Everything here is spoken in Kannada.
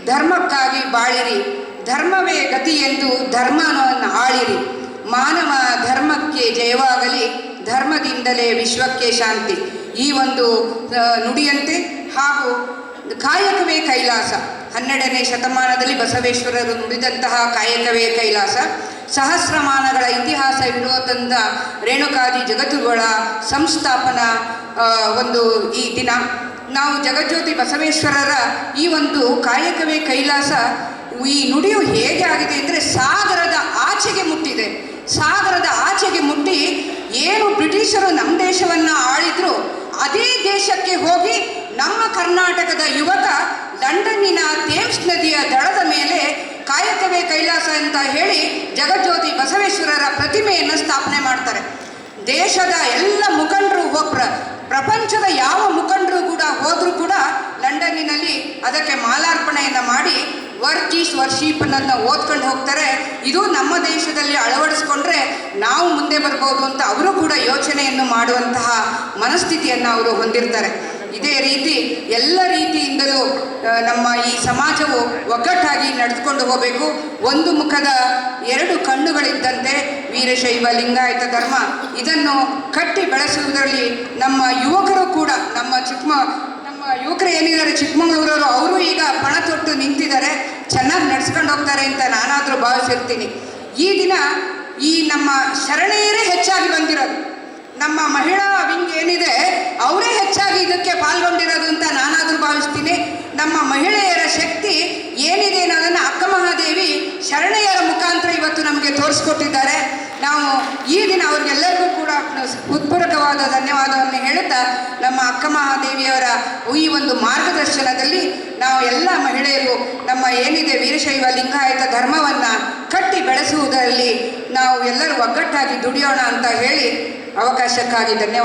ಧರ್ಮಕ್ಕಾಗಿ ಬಾಳಿರಿ, ಧರ್ಮವೇ ಗತಿ ಎಂದು ಧರ್ಮವನ್ನು ಆಳಿರಿ, ಮಾನವ ಧರ್ಮಕ್ಕೆ ಜಯವಾಗಲಿ, ಧರ್ಮದಿಂದಲೇ ವಿಶ್ವಕ್ಕೆ ಶಾಂತಿ. ಈ ಒಂದು ನುಡಿಯಂತೆ ಹಾಗೂ ಕಾಯಕವೇ ಕೈಲಾಸ, 12ನೇ ಶತಮಾನದಲ್ಲಿ ಬಸವೇಶ್ವರರು ನುಡಿದಂತಹ ಕಾಯಕವೇ ಕೈಲಾಸ, ಸಹಸ್ರಮಾನಗಳ ಇತಿಹಾಸ ಇರುವುದರಿಂದ ರೇಣುಕಾದಿ ಜಗದ್ಗುರುಗಳ ಸಂಸ್ಥಾಪನಾ ಒಂದು ಈ ದಿನ. ನಾವು ಜಗಜ್ಯೋತಿ ಬಸವೇಶ್ವರರ ಈ ಒಂದು ಕಾಯಕವೇ ಕೈಲಾಸ ಈ ನುಡಿಯು ಹೇಗೆ ಆಗಿದೆ ಅಂದರೆ ಸಾಗರದ ಆಚೆಗೆ ಮುಟ್ಟಿದೆ. ಸಾಗರದ ಆಚೆಗೆ ಮುಟ್ಟಿ ಏನು ಬ್ರಿಟಿಷರು ನಮ್ಮ ದೇಶವನ್ನು ಆಳಿದ್ರು ಅದೇ ದೇಶಕ್ಕೆ ಹೋಗಿ ನಮ್ಮ ಕರ್ನಾಟಕದ ಯುವಕ ಲಂಡನ್ನಿನ ಥೇಮ್ಸ್ ನದಿಯ ದಡದ ಮೇಲೆ ಕಾಯಕವೇ ಕೈಲಾಸ ಅಂತ ಹೇಳಿ ಜಗಜ್ಯೋತಿ ಬಸವೇಶ್ವರರ ಪ್ರತಿಮೆಯನ್ನು ಸ್ಥಾಪನೆ ಮಾಡ್ತಾರೆ. ದೇಶದ ಎಲ್ಲ ಮುಖಂಡರು ಪ್ರಪಂಚದ ಯಾವ ಮುಖಂಡರು ಕೂಡ ಹೋದರೂ ಕೂಡ ಲಂಡನ್ನಿನಲ್ಲಿ ಅದಕ್ಕೆ ಮಾಲಾರ್ಪಣೆಯನ್ನು ಮಾಡಿ ವರ್ಕ್ ಈಸ್ ವರ್ಷಿಪ್ ಅನ್ನೋದನ್ನ ಓದ್ಕೊಂಡು ಹೋಗ್ತಾರೆ. ಇದು ನಮ್ಮ ದೇಶದಲ್ಲಿ ಅಳವಡಿಸ್ಕೊಂಡ್ರೆ ನಾವು ಮುಂದೆ ಬರ್ಬೋದು ಅಂತ ಅವರು ಕೂಡ ಯೋಚನೆಯನ್ನು ಮಾಡುವಂತಹ ಮನಸ್ಥಿತಿಯನ್ನು ಅವರು ಹೊಂದಿರ್ತಾರೆ. ಇದೇ ರೀತಿ ಎಲ್ಲ ರೀತಿಯಿಂದಲೂ ನಮ್ಮ ಈ ಸಮಾಜವು ಒಗ್ಗಟ್ಟಾಗಿ ನಡೆದುಕೊಂಡು ಹೋಗಬೇಕು. ಒಂದು ಮುಖದ ಎರಡು ಕಣ್ಣುಗಳಿದ್ದಂತೆ ವೀರಶೈವ ಲಿಂಗಾಯತ ಧರ್ಮ ಇದನ್ನು ಕಟ್ಟಿ ಬೆಳೆಸುವುದರಲ್ಲಿ ನಮ್ಮ ಯುವಕರು ಕೂಡ ನಮ್ಮ ಯುವಕರು ಏನಿದ್ದಾರೆ ಚಿಕ್ಕಮಗಳೂರವರು ಅವರು ಈಗ ಪಣ ತೊಟ್ಟು ನಿಂತಿದ್ದಾರೆ, ಚೆನ್ನಾಗಿ ನಡ್ಸ್ಕೊಂಡು ಹೋಗ್ತಾರೆ ಅಂತ ನಾನಾದರೂ ಭಾವಿಸಿರ್ತೀನಿ. ಈ ದಿನ ಈ ನಮ್ಮ ಶರಣೆಯರೇ ಹೆಚ್ಚಾಗಿ ಬಂದಿರೋದು, ನಮ್ಮ ಮಹಿಳಾ ವಿಂಗ್ ಏನಿದೆ ಅವರೇ ಹೆಚ್ಚಾಗಿ ಇದಕ್ಕೆ ಪಾಲ್ಗೊಂಡಿರೋದು ಅಂತ ನಾನಾದರೂ ಭಾವಿಸ್ತೀನಿ. ನಮ್ಮ ಮಹಿಳೆಯರ ಶಕ್ತಿ ಏನಿದೆ ಅನ್ನೋದನ್ನು ಅಕ್ಕ ಮಹಾದೇವಿ ಶರಣೆಯರ ಮುಖಾಂತರ ಇವತ್ತು ನಮಗೆ ತೋರಿಸ್ಕೊಟ್ಟಿದ್ದಾರೆ. ನಾವು ಈ ದಿನ ಅವ್ರಿಗೆಲ್ಲರಿಗೂ ಕೂಡ ಹೃತ್ಪೂರ್ವಕವಾದ ಧನ್ಯವಾದವನ್ನು ಹೇಳುತ್ತಾ ನಮ್ಮ ಅಕ್ಕ ಮಹಾದೇವಿಯವರ ಈ ಒಂದು ಮಾರ್ಗದರ್ಶನದಲ್ಲಿ ನಾವು ಎಲ್ಲ ಮಹಿಳೆಯರು ನಮ್ಮ ಏನಿದೆ ವೀರಶೈವ ಲಿಂಗಾಯತ ಧರ್ಮವನ್ನು ಕಟ್ಟಿ ಬೆಳೆಸುವುದರಲ್ಲಿ ನಾವು ಎಲ್ಲರೂ ಒಗ್ಗಟ್ಟಾಗಿ ದುಡಿಯೋಣ ಅಂತ ಹೇಳಿ ಅವಕಾಶಕ್ಕಾಗಿ ಧನ್ಯವಾದ.